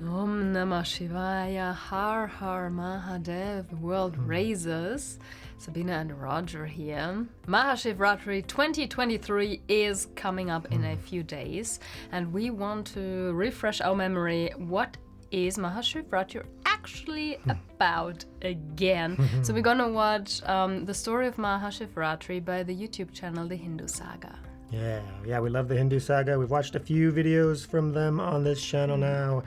Om Namah Shivaya, Har Har Mahadev, World Raisers. Sabina and Roger here. Mahashivratri 2023 is coming up in a few days, and we want to refresh our memory. What is Mahashivratri actually about again? So we're gonna watch the story of Mahashivratri by the YouTube channel The Hindu Saga. Yeah, we love the Hindu Saga. We've watched a few videos from them on this channel now.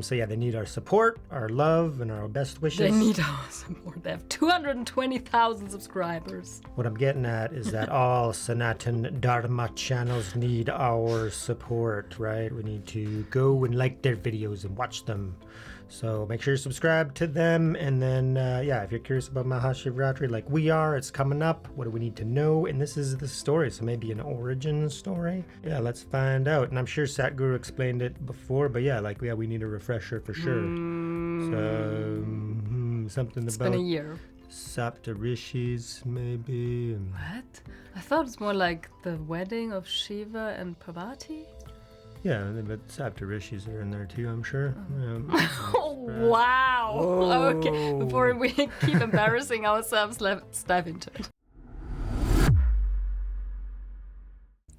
So they need our support, our love, and our best wishes. They need our support. They have 220,000 subscribers. What I'm getting at is that all Sanatan Dharma channels need our support, right? We need to go and like their videos and watch them. So make sure you subscribe to them. And then, if you're curious about Mahashivratri like we are, it's coming up. What do we need to know? And this is the story. So maybe an origin story. Yeah, let's find out. And I'm sure Satguru explained it before, but we need a refresher for sure. So something It's about been a year. Sapta Rishis, maybe. And What? I thought it's more like the wedding of Shiva and Parvati. yeah, but Sapta Rishis are in there too, I'm sure. Oh, wow. Whoa. Okay, before we keep embarrassing ourselves, let's dive into it.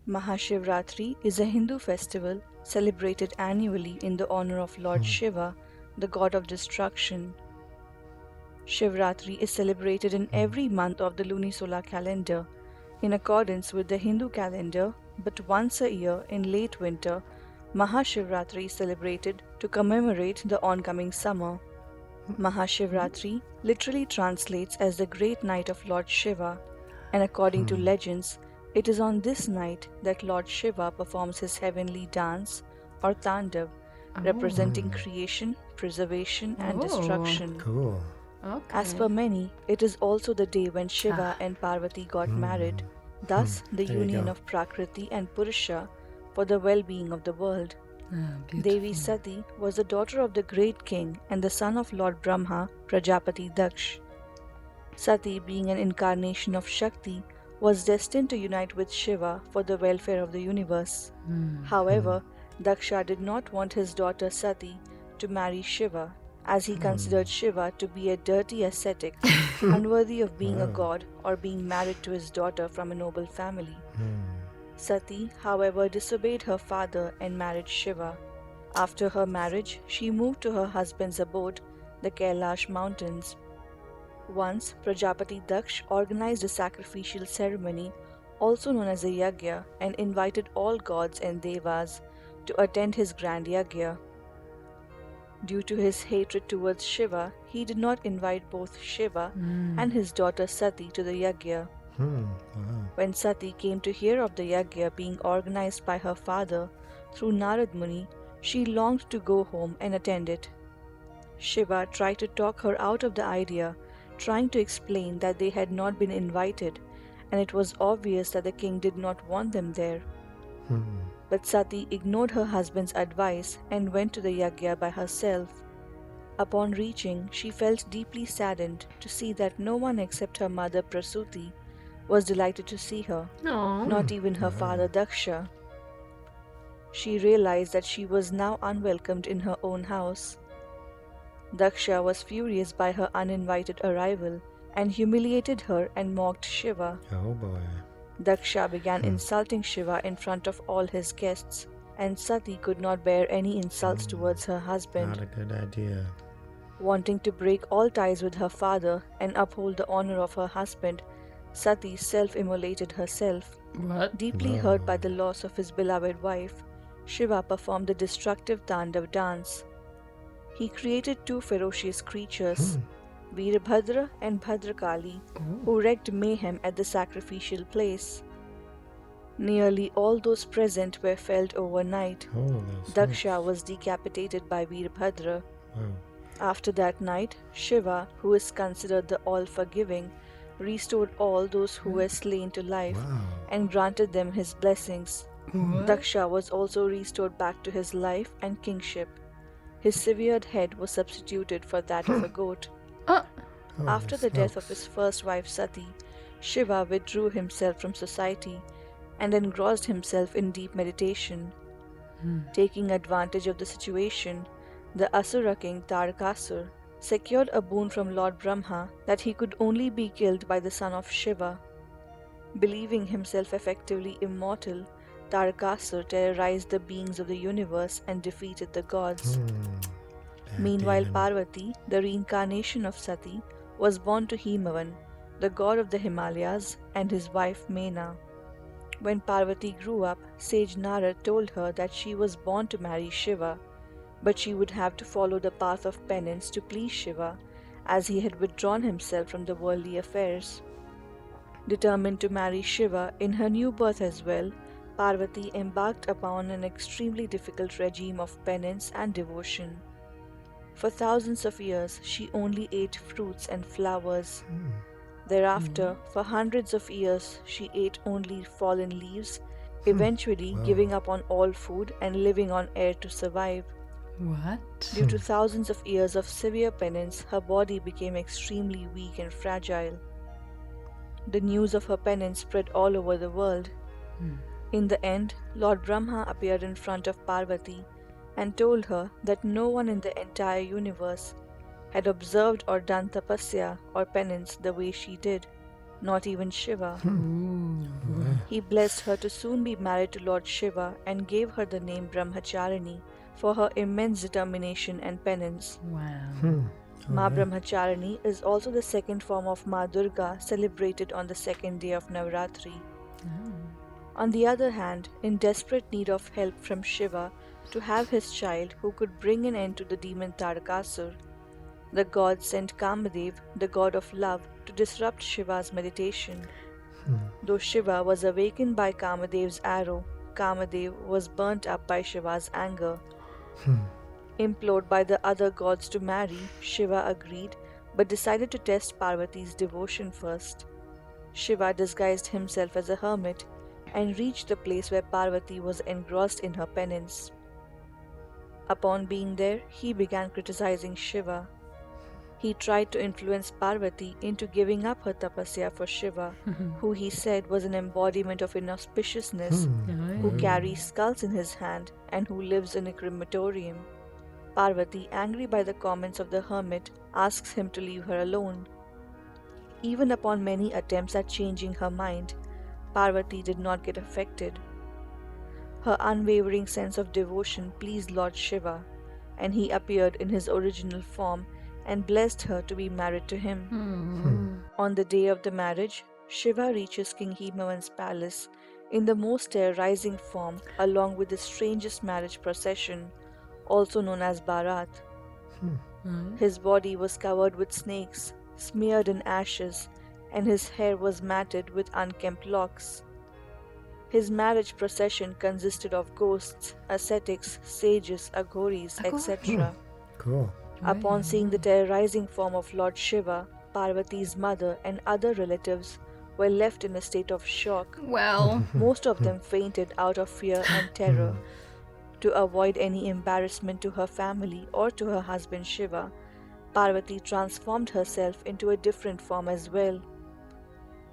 Mahashivratri is a Hindu festival celebrated annually in the honor of Lord Shiva, the god of destruction. Shivratri is celebrated in every month of the luni-solar calendar, in accordance with the Hindu calendar, but once a year in late winter, Mahashivratri is celebrated to commemorate the oncoming summer. Mahashivratri literally translates as the great night of Lord Shiva, and according to legends, it is on this night that Lord Shiva performs his heavenly dance or tandav, representing creation, preservation, and destruction. Cool. Okay. As per many, it is also the day when Shiva and Parvati got married, thus the There you union go. of Prakriti and Purusha for the well-being of the world. Beautiful. Devi Sati was the daughter of the great king and the son of Lord Brahma, Prajapati Daksh. Sati, being an incarnation of Shakti, was destined to unite with Shiva for the welfare of the universe. However, Daksha did not want his daughter Sati to marry Shiva, as he considered Shiva to be a dirty ascetic, unworthy of being a god or being married to his daughter from a noble family. Sati, however, disobeyed her father and married Shiva. After her marriage, she moved to her husband's abode, the Kailash mountains. Once, Prajapati Daksh organized a sacrificial ceremony, also known as a yagya, and invited all gods and devas to attend his grand yagya. Due to his hatred towards Shiva, he did not invite both Shiva and his daughter Sati to the yagya. Wow. When Sati came to hear of the yagya being organized by her father through Narad Muni, she longed to go home and attend it. Shiva tried to talk her out of the idea, trying to explain that they had not been invited, and it was obvious that the king did not want them there. But Sati ignored her husband's advice and went to the yagya by herself. Upon reaching, she felt deeply saddened to see that no one except her mother Prasuti was delighted to see her, not even her father Daksha. She realized that she was now unwelcomed in her own house. Daksha was furious by her uninvited arrival and humiliated her and mocked Shiva. Oh boy. Daksha began insulting Shiva in front of all his guests, and Sati could not bear any insults towards her husband. Not a good idea. Wanting to break all ties with her father and uphold the honor of her husband, Sati self-immolated herself. What? Deeply hurt by the loss of his beloved wife, Shiva performed the destructive Tandav dance. He created two ferocious creatures, Veerbhadra and Bhadrakali, who wreaked mayhem at the sacrificial place. Nearly all those present were felled overnight. Daksha was decapitated by Veerbhadra. Wow. After that night, Shiva, who is considered the all-forgiving, restored all those who were slain to life and granted them his blessings. Daksha was also restored back to his life and kingship. His severed head was substituted for that of a goat. After the death of his first wife Sati, Shiva withdrew himself from society and engrossed himself in deep meditation. Taking advantage of the situation, the Asura king Tarakasur secured a boon from Lord Brahma that he could only be killed by the son of Shiva. Believing himself effectively immortal, Tarakasur terrorized the beings of the universe and defeated the gods. Bad Meanwhile, demon. Parvati, the reincarnation of Sati, was born to Himavan, the god of the Himalayas, and his wife Mena. When Parvati grew up, sage Narad told her that she was born to marry Shiva, but she would have to follow the path of penance to please Shiva, as he had withdrawn himself from the worldly affairs. Determined to marry Shiva in her new birth as well, Parvati embarked upon an extremely difficult regime of penance and devotion. For thousands of years, she only ate fruits and flowers. Thereafter, for hundreds of years, she ate only fallen leaves, eventually Wow. giving up on all food and living on air to survive. What? Due to thousands of years of severe penance, her body became extremely weak and fragile. The news of her penance spread all over the world. In the end, Lord Brahma appeared in front of Parvati and told her that no one in the entire universe had observed or done tapasya or penance the way she did, not even Shiva. He blessed her to soon be married to Lord Shiva and gave her the name Brahmacharini for her immense determination and penance. Wow. Ma Brahmacharini is also the second form of Ma Durga celebrated on the second day of Navratri. On the other hand, in desperate need of help from Shiva to have his child who could bring an end to the demon Tarakasur, the god sent Kamadev, the god of love, to disrupt Shiva's meditation. Though Shiva was awakened by Kamadev's arrow, Kamadev was burnt up by Shiva's anger. Implored by the other gods to marry, Shiva agreed but decided to test Parvati's devotion first. Shiva disguised himself as a hermit and reached the place where Parvati was engrossed in her penance. Upon being there, he began criticizing Shiva. He tried to influence Parvati into giving up her tapasya for Shiva, who he said was an embodiment of inauspiciousness, who carries skulls in his hand and who lives in a crematorium. Parvati, angry by the comments of the hermit, asks him to leave her alone. Even upon many attempts at changing her mind, Parvati did not get affected. Her unwavering sense of devotion pleased Lord Shiva, and he appeared in his original form and blessed her to be married to him. On the day of the marriage, Shiva reaches King Himavan's palace in the most terrorizing form along with the strangest marriage procession, also known as Bharat. His body was covered with snakes, smeared in ashes, and his hair was matted with unkempt locks. His marriage procession consisted of ghosts, ascetics, sages, aghoris, etc. Cool. Upon seeing the terrorizing form of Lord Shiva, Parvati's mother and other relatives were left in a state of shock. Well, Most of them fainted out of fear and terror. To avoid any embarrassment to her family or to her husband Shiva, Parvati transformed herself into a different form as well.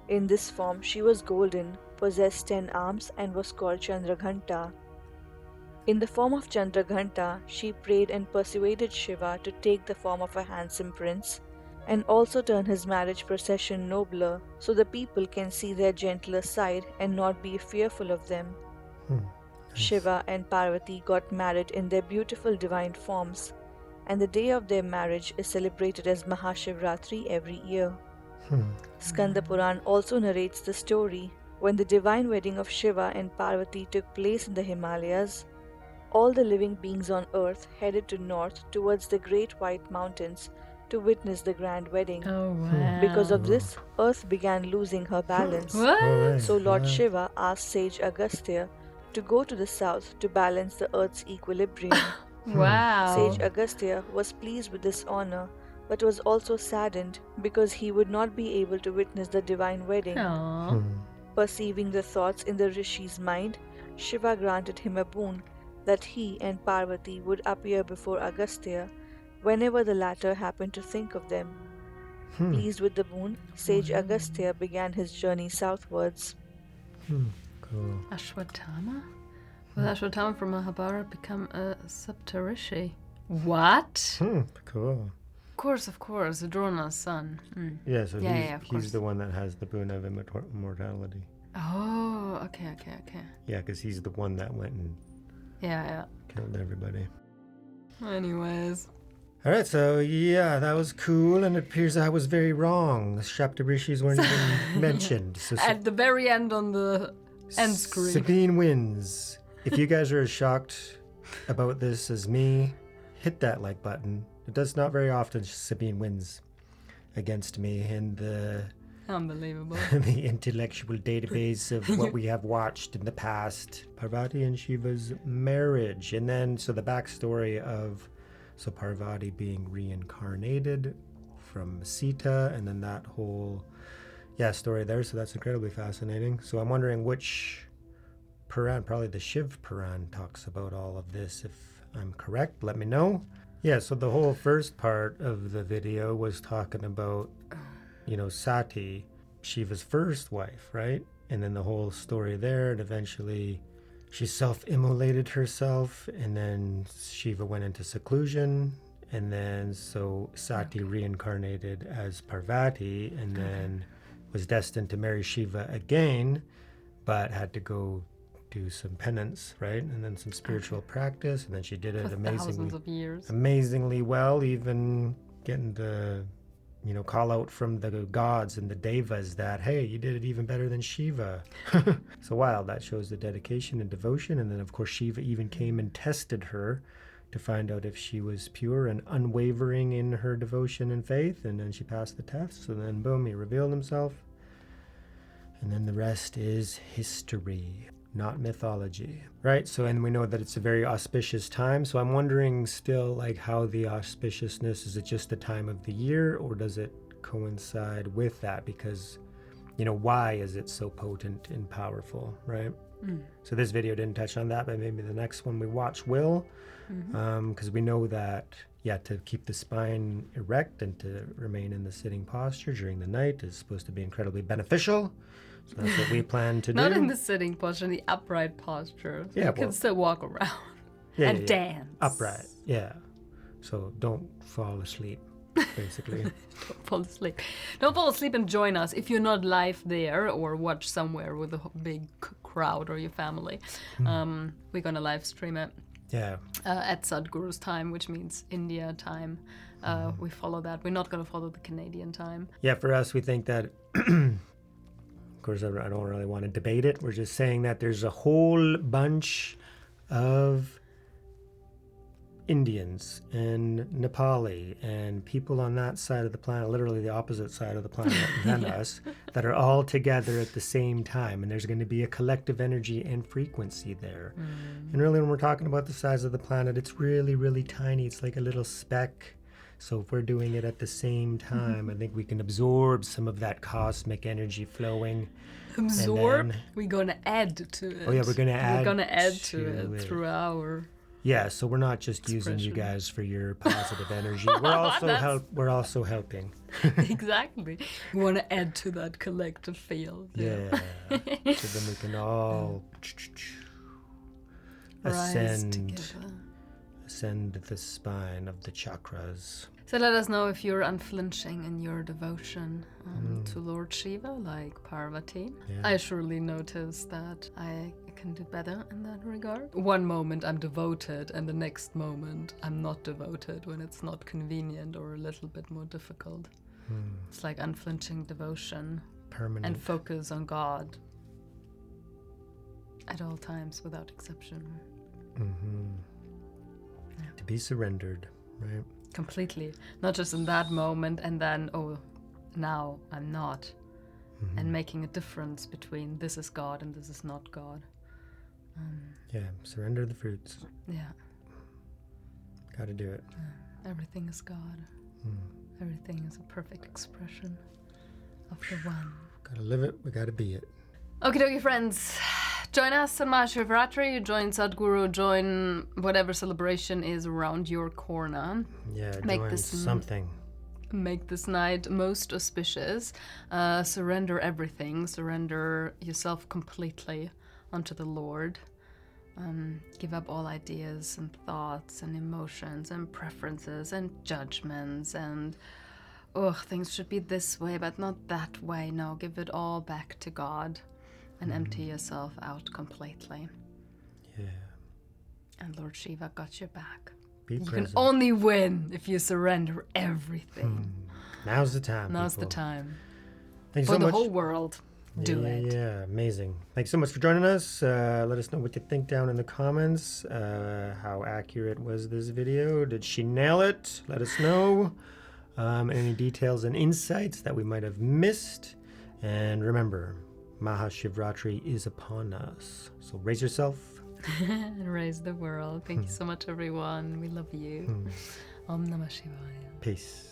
In this form, she was golden, possessed 10 arms, and was called Chandraghanta. In the form of Chandraghanta, she prayed and persuaded Shiva to take the form of a handsome prince and also turn his marriage procession nobler so the people can see their gentler side and not be fearful of them. Shiva and Parvati got married in their beautiful divine forms, and the day of their marriage is celebrated as Mahashivratri every year. Skanda Puran also narrates the story. When the divine wedding of Shiva and Parvati took place in the Himalayas, all the living beings on earth headed to north towards the great white mountains to witness the grand wedding. oh wow. Because of this, earth began losing her balance. What? So Lord Shiva asked sage Agastya to go to the south to balance the earth's equilibrium. Wow. Sage Agastya was pleased with this honor, but was also saddened because he would not be able to witness the divine wedding. Aw. Perceiving the thoughts in the rishi's mind, Shiva granted him a boon that he and Parvati would appear before Agastya whenever the latter happened to think of them. Pleased with the boon, sage Agastya began his journey southwards. Cool. Ashwatthama? Will Ashwatthama from Mahabharata become a Saptarishi? What? Cool. Of course, Drona's son. Mm. Yeah, so of he's course. the one that has the boon of immortality. Oh, okay. Yeah, because he's the one that went and Yeah. killed everybody. Anyways. All right, so yeah, that was cool, and it appears I was very wrong. The Shaptarishis weren't even mentioned. So At the very end on the end screen. Sabine wins. If you guys are as shocked about this as me, hit that like button. It does not very often Sabine wins against me in the Unbelievable. the intellectual database of what we have watched in the past. Parvati and Shiva's marriage. And then, so the backstory of Parvati being reincarnated from Sita, and then that whole story there. So that's incredibly fascinating. So I'm wondering which Puran, probably the Shiv Puran, talks about all of this. If I'm correct, let me know. Yeah, so the whole first part of the video was talking about, Sati, Shiva's first wife, right? And then the whole story there, and eventually she self-immolated herself, and then Shiva went into seclusion, and then so Sati reincarnated as Parvati, and then was destined to marry Shiva again, but had to go do some penance, right? And then some spiritual practice, and then she did it For thousands of years. amazingly well, even getting the call out from the gods and the devas that, hey, you did it even better than Shiva. So wild. That shows the dedication and devotion. And then, of course, Shiva even came and tested her to find out if she was pure and unwavering in her devotion and faith. And then she passed the test. So then, boom, he revealed himself. And then the rest is history, not mythology, right? So, and we know that it's a very auspicious time. So I'm wondering still, like, how the auspiciousness, is it just the time of the year, or does it coincide with that? Because, why is it so potent and powerful, right? So this video didn't touch on that, but maybe the next one we watch will, because we know that, to keep the spine erect and to remain in the sitting posture during the night is supposed to be incredibly beneficial. So that's what we plan to do. Not in the sitting posture, in the upright posture. So you can still walk around and dance. Upright, yeah. So don't fall asleep, basically. Don't fall asleep. Don't fall asleep and join us if you're not live there or watch somewhere with a big crowd or your family. We're going to live stream it. Yeah. At Sadhguru's time, which means India time. We follow that. We're not going to follow the Canadian time. Yeah, for us, we think that... Of course, I don't really want to debate it. We're just saying that there's a whole bunch of Indians and Nepali and people on that side of the planet, literally the opposite side of the planet than us, that are all together at the same time. And there's going to be a collective energy and frequency there. And really, when we're talking about the size of the planet, it's really, really tiny. It's like a little speck. So if we're doing it at the same time, I think we can absorb some of that cosmic energy flowing. Absorb? We're going to add to it. Oh, yeah, we're going to add to it through our... Yeah, so we're not just using you guys for your positive energy. We're also helping. Exactly. We want to add to that collective field. Yeah. So then we can all ascend the spine of the chakras. So let us know if you're unflinching in your devotion to Lord Shiva, like Parvati. Yeah. I surely notice that I can do better in that regard. One moment I'm devoted, and the next moment I'm not devoted when it's not convenient or a little bit more difficult. It's like unflinching devotion. Permanent. And focus on God at all times without exception. To be surrendered, right? Completely. Not just in that moment and then, now I'm not. And making a difference between this is God and this is not God. Surrender the fruits. Yeah. Gotta do it. Everything is God. Everything is a perfect expression of the One. Gotta live it, we gotta be it. Okie dokie, friends. Join us on Mahashivratri, join Sadhguru, join whatever celebration is around your corner. Yeah, Make join this something. Make this night most auspicious. Surrender everything. Surrender yourself completely unto the Lord. Give up all ideas and thoughts and emotions and preferences and judgments and things should be this way but not that way. No, give it all back to God and empty yourself out completely. Yeah. And Lord Shiva got your back. Be You present. can only win if you surrender everything. Now's the time. Now's the people. time. Thanks For so the much. whole world. Do it. Yeah, amazing. Thanks so much for joining us. Let us know what you think down in the comments. How accurate was this video? Did she nail it? Let us know. Any details and insights that we might have missed. And remember, Mahashivratri is upon us. So raise yourself. And raise the world. Thank you so much, everyone. We love you. Om Namah Shivaya. Peace.